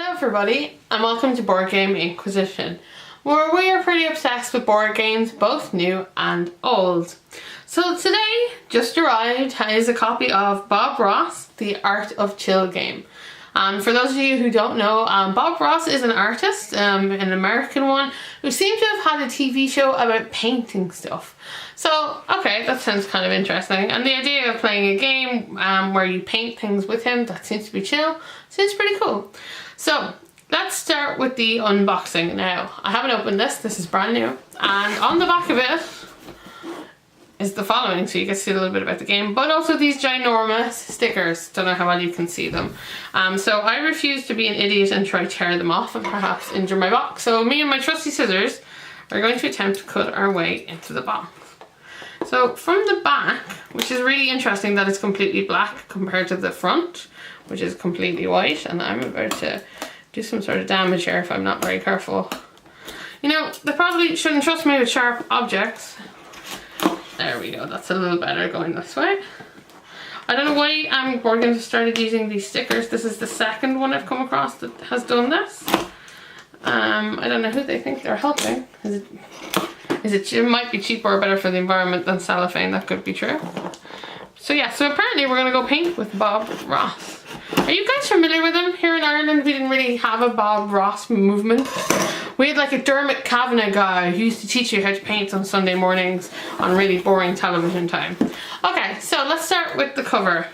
Hello everybody, and welcome to Board Game Inquisition, where we are pretty obsessed with board games, both new and old. So today, just arrived, is a copy of Bob Ross, The Art of Chill game. For those of you who don't know, Bob Ross is an artist, an American one, who seems to have had a TV show about painting stuff. So, okay, that sounds kind of interesting. And the idea of playing a game where you paint things with him, that seems to be chill, seems pretty cool. So, let's start with the unboxing now. I haven't opened this is brand new. And on the back of it is the following, so you can see a little bit about the game, but also these ginormous stickers. Don't know how well you can see them. So I refuse to be an idiot and try to tear them off and perhaps injure my box. So me and my trusty scissors are going to attempt to cut our way into the box. So from the back, which is really interesting that it's completely black compared to the front, which is completely white, and I'm about to do some sort of damage here if I'm not very careful. You know, they probably shouldn't trust me with sharp objects. There we go, that's a little better going this way. I don't know why Board Games have started using these stickers. This is the second one I've come across that has done this. I don't know who they think they're helping. It might be cheaper or better for the environment than cellophane, that could be true. So yeah, so apparently we're gonna go paint with Bob Ross. Are you guys familiar with him? Here in Ireland we didn't really have a Bob Ross movement. We had like a Dermot Kavanagh guy who used to teach you how to paint on Sunday mornings on really boring television time. Okay, so let's start with the cover.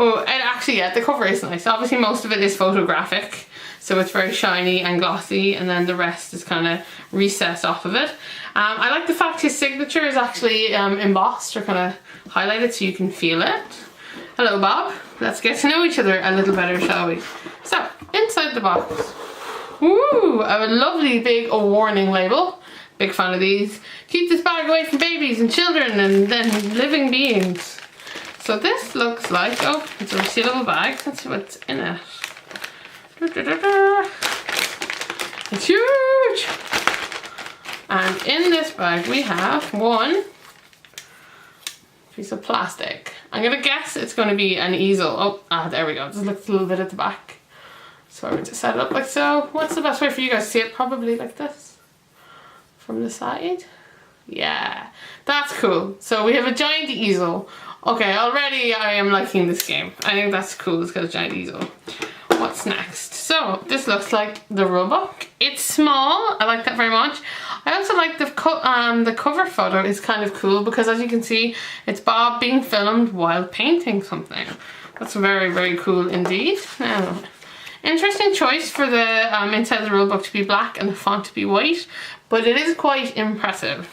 Oh, and actually yeah, the cover is nice. Obviously most of it is photographic, so it's very shiny and glossy, and then the rest is kind of recessed off of it. I like the fact his signature is actually embossed or kind of highlighted so you can feel it. Hello Bob, let's get to know each other a little better, shall we? So, inside the box. Ooh, a lovely big warning label. Big fan of these. Keep this bag away from babies and children and then living beings. So this looks like, oh, it's a resealable bag. Let's see what's in it. It's huge! And in this bag we have one piece of plastic. I'm gonna guess it's gonna be an easel. Oh, there we go. Just looks a little bit at the back. So I'm going to set it up like so. What's the best way for you guys to see it? Probably like this. From the side. Yeah, that's cool. So we have a giant easel. Okay, already I am liking this game. I think that's cool. It's got a giant easel. What's next? So this looks like the rulebook. It's small. I like that very much. I also like the cover photo is kind of cool because as you can see, it's Bob being filmed while painting something. That's very, very cool indeed. Now, interesting choice for the inside the rulebook to be black and the font to be white, but it is quite impressive.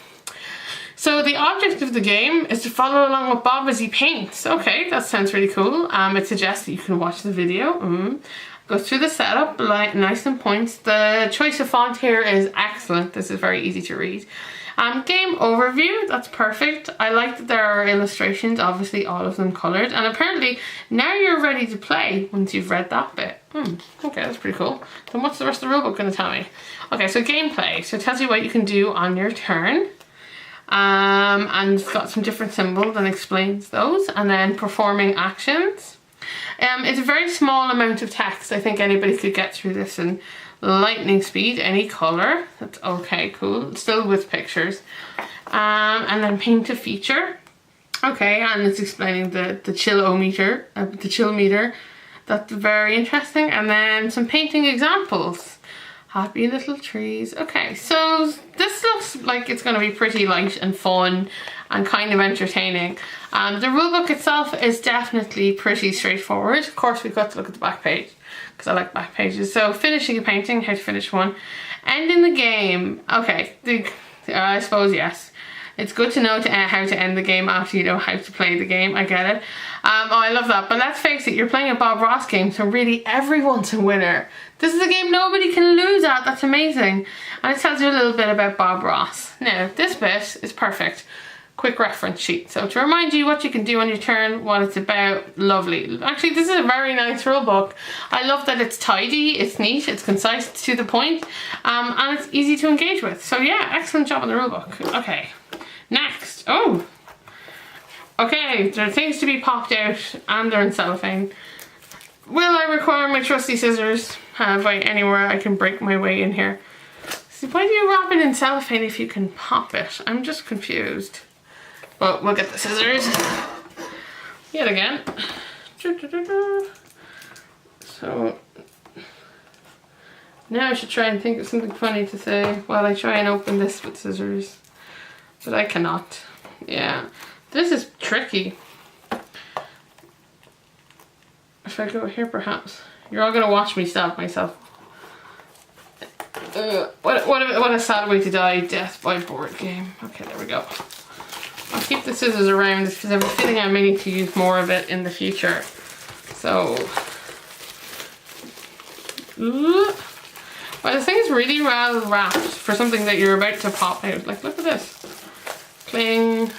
So the object of the game is to follow along with Bob as he paints. Okay, that sounds really cool. It suggests that you can watch the video. Go through the setup, like nice and points. The choice of font here is excellent. This is very easy to read. Game overview, that's perfect. I like that there are illustrations, obviously all of them coloured, and apparently now you're ready to play once you've read that bit. Okay, that's pretty cool. Then what's the rest of the rulebook going to tell me? Okay, so gameplay. So it tells you what you can do on your turn. And it's got some different symbols and explains those, and then performing actions. It's a very small amount of text. I think anybody could get through this in lightning speed, any colour. That's okay, cool. Still with pictures. And then paint a feature. Okay, and it's explaining the chill-o-meter, the chill meter. That's very interesting. And then some painting examples. Happy little trees. Okay, so this looks like it's going to be pretty light and fun and kind of entertaining. The rulebook itself is definitely pretty straightforward. Of course, we've got to look at the back page because I like back pages. So finishing a painting, how to finish one. Ending the game. Okay, I suppose yes. It's good to know how to end the game after you know how to play the game. I get it. Oh, I love that. But let's face it, you're playing a Bob Ross game, so really everyone's a winner. This is a game nobody can lose at. That's amazing. And it tells you a little bit about Bob Ross. Now, this bit is perfect. Quick reference sheet. So to remind you what you can do on your turn, what it's about, lovely. Actually, this is a very nice rulebook. I love that it's tidy, it's neat, it's concise, it's to the point, and it's easy to engage with. So yeah, excellent job on the rulebook. Okay, next. Oh, okay, there are things to be popped out, and they're in cellophane. will I require my trusty scissors? Have I anywhere I can break my way in here? See, why do you wrap it in cellophane if you can pop it? I'm just confused. But we'll get the scissors. Yet again. So now I should try and think of something funny to say while I try and open this with scissors. But I cannot. Yeah. This is tricky. If I go here perhaps. You're all gonna watch me stab myself. What a sad way to die. Death by board game. Okay, there we go. I'll keep the scissors around because I have a feeling I may need to use more of it in the future. So, well, this thing is really well wrapped for something that you're about to pop out. Like, look at this. Cling.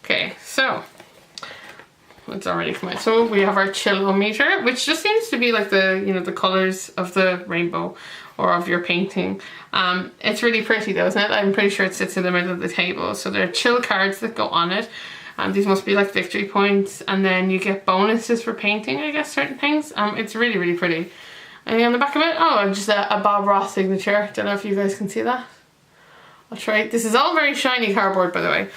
Okay, so it's already come out. So we have our chill-o-meter, which just seems to be like the, you know, the colors of the rainbow or of your painting. It's really pretty though, isn't it? I'm pretty sure it sits in the middle of the table. So there are chill cards that go on it. These must be like victory points, and then you get bonuses for painting, I guess, certain things. It's really, really pretty. And on the back of it, oh, just a Bob Ross signature. Don't know if you guys can see that. I'll try it. This is all very shiny cardboard, by the way.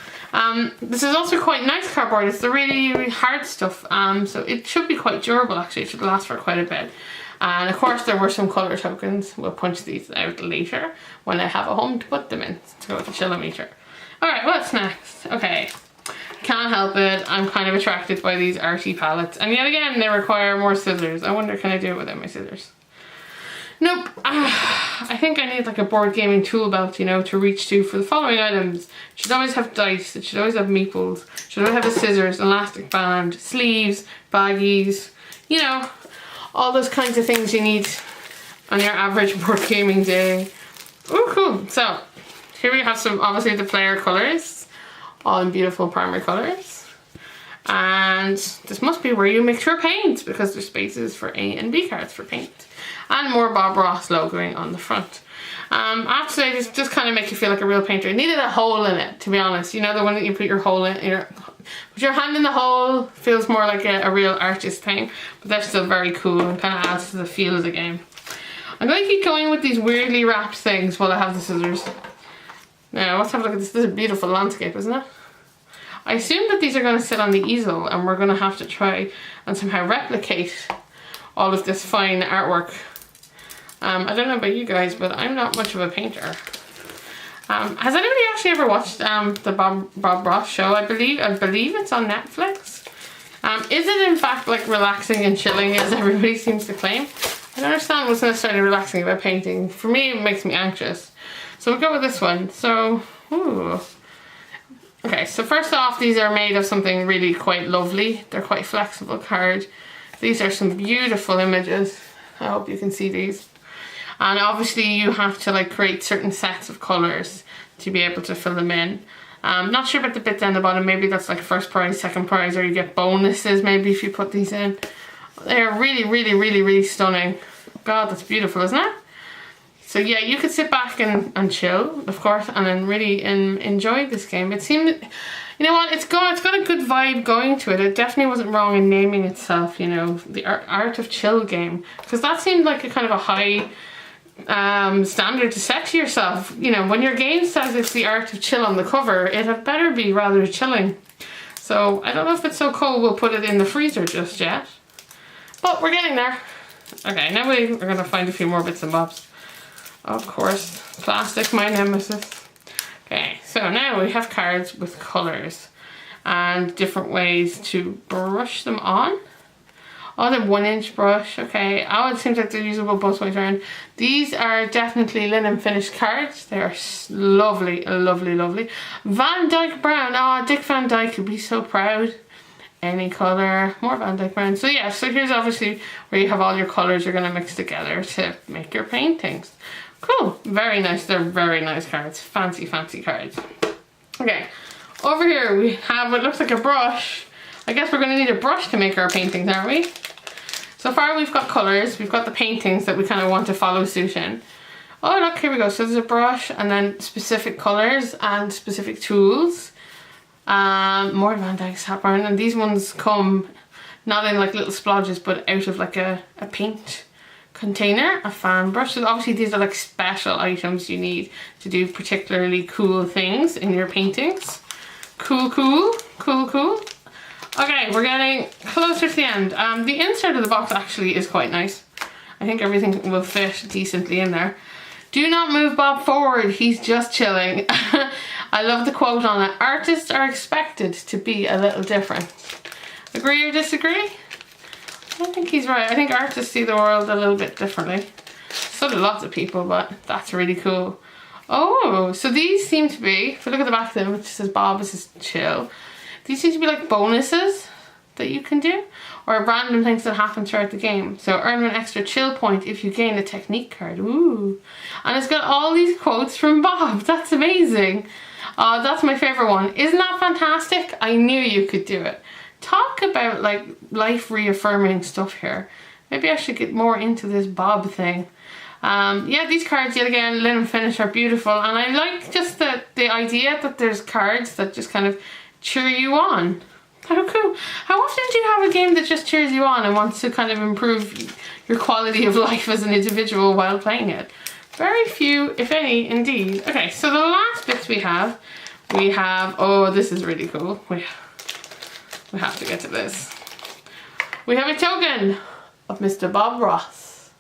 This is also quite nice cardboard. It's the really, really hard stuff. So it should be quite durable, actually. It should last for quite a bit. And of course there were some colour tokens. We'll punch these out later when I have a home to put them in to go with the chill-o-meter. Alright, what's next? Okay. Can't help it. I'm kind of attracted by these arty palettes. And yet again, they require more scissors. I wonder, can I do it without my scissors? Nope. I think I need like a board gaming tool belt, you know, to reach to for the following items. It should always have dice. It should always have meeples. It should always have a scissors, elastic band, sleeves, baggies, you know, all those kinds of things you need on your average board gaming day. Oh, cool. So here we have some, obviously, the player colours, all in beautiful primary colours. And this must be where you mix your paints, because there's spaces for A and B cards for paint. And more Bob Ross logoing on the front. I have to say, this just kind of makes you feel like a real painter. It needed a hole in it, to be honest. You know, the one that you put your hole in, put your hand in the hole, feels more like a real artist thing. But they're still very cool and kind of adds to the feel of the game. I'm going to keep going with these weirdly wrapped things while I have the scissors. Now, let's have a look at this. This is a beautiful landscape, isn't it? I assume that these are going to sit on the easel, and we're going to have to try and somehow replicate all of this fine artwork. I don't know about you guys, but I'm not much of a painter. Has anybody actually ever watched the Bob Ross show? I believe it's on Netflix. Is it in fact like relaxing and chilling as everybody seems to claim? I don't understand what's necessarily relaxing about painting. For me, it makes me anxious. So we'll go with this one. So, ooh. Okay, so first off, these are made of something really quite lovely. They're quite flexible card. These are some beautiful images. I hope you can see these. And obviously you have to like create certain sets of colours to be able to fill them in. Not sure about the bit down the bottom. Maybe that's like first prize, second prize, or you get bonuses maybe if you put these in. They're really, really, really, really stunning. God, that's beautiful, isn't it? So yeah, you could sit back and chill, of course, and then really enjoy this game. It seemed, you know what, it's got a good vibe going to it. It definitely wasn't wrong in naming itself, you know, the Art of Chill game. Because that seemed like a kind of a high standard to set to yourself. You know, when your game says it's the Art of Chill on the cover, it had better be rather chilling. So I don't know if it's so cold we'll put it in the freezer just yet. But we're getting there. Okay, now we're going to find a few more bits and bobs. Of course, plastic, my nemesis. Okay, so now we have cards with colours and different ways to brush them on. Oh, the 1-inch brush, okay. Oh, it seems like they're usable both ways around. These are definitely linen finished cards. They are lovely, lovely, lovely. Van Dyke Brown, oh, Dick Van Dyke would be so proud. Any colour, more Van Dyke Brown. So yeah, so here's obviously where you have all your colours you're going to mix together to make your paintings. Cool, very nice. They're very nice cards. Fancy, fancy cards. Okay, over here we have what looks like a brush. I guess we're going to need a brush to make our paintings, aren't we? So far we've got colours, we've got the paintings that we kind of want to follow suit in. Oh look, here we go. So there's a brush and then specific colours and specific tools. More Van Dyke Sap Brown, and these ones come not in like little splodges, but out of like a paint container, a fan brush. So obviously these are like special items you need to do particularly cool things in your paintings. Cool, cool, cool, cool. Okay, we're getting closer to the end. The insert of the box actually is quite nice. I think everything will fit decently in there. Do not move Bob forward, he's just chilling. I love the quote on it. Artists are expected to be a little different. Agree or disagree? I think he's right. I think artists see the world a little bit differently. So do lots of people, but that's really cool. Oh, so these seem to be, if you look at the back of them, which says Bob is just chill. These seem to be like bonuses that you can do, or random things that happen throughout the game. So earn an extra chill point if you gain a technique card. Ooh. And it's got all these quotes from Bob. That's amazing. Oh, that's my favorite one. Isn't that fantastic? I knew you could do it. Talk about like life reaffirming stuff here. Maybe I should get more into this Bob thing. Yeah, these cards yet again, linen finish, are beautiful, and I like just the idea that there's cards that just kind of cheer you on. How cool. How often do you have a game that just cheers you on and wants to kind of improve your quality of life as an individual while playing it? Very few, if any, indeed. Okay, so the last bits we have, oh, this is really cool. We have to get to this. We have a token of Mr. Bob Ross.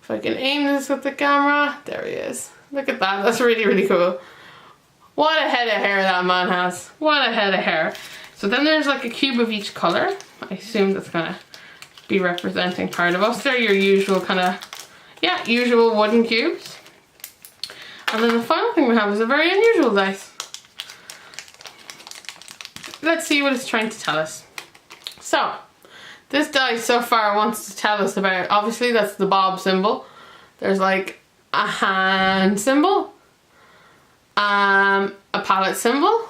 If I can aim this with the camera, there he is. Look at that, that's really, really cool. What a head of hair that man has. What a head of hair. So then there's like a cube of each colour. I assume that's gonna be representing part of us. They're your usual kind of, yeah, usual wooden cubes. And then the final thing we have is a very unusual dice. Let's see what it's trying to tell us. So, this dice so far wants to tell us about, obviously that's the Bob symbol. There's like a hand symbol, a palette symbol.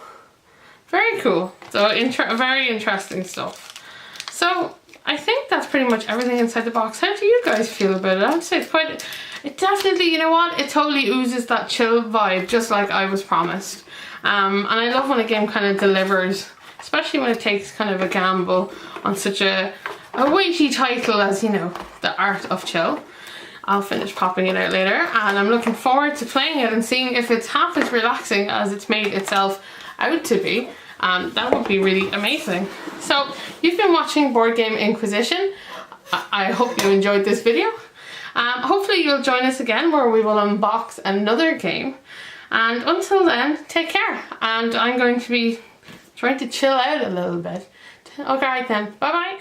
Very cool. So very interesting stuff. So I think that's pretty much everything inside the box. How do you guys feel about it? I'd say it's quite, it definitely, you know what, it totally oozes that chill vibe, just like I was promised. And I love when a game kind of delivers, especially when it takes kind of a gamble on such a weighty title as, you know, The Art of Chill. I'll finish popping it out later, and I'm looking forward to playing it and seeing if it's half as relaxing as it's made itself out to be. That would be really amazing. So you've been watching Board Game Inquisition. I hope you enjoyed this video. Hopefully you'll join us again where we will unbox another game. And until then, take care. And I'm going to be trying to chill out a little bit. Okay then, bye bye.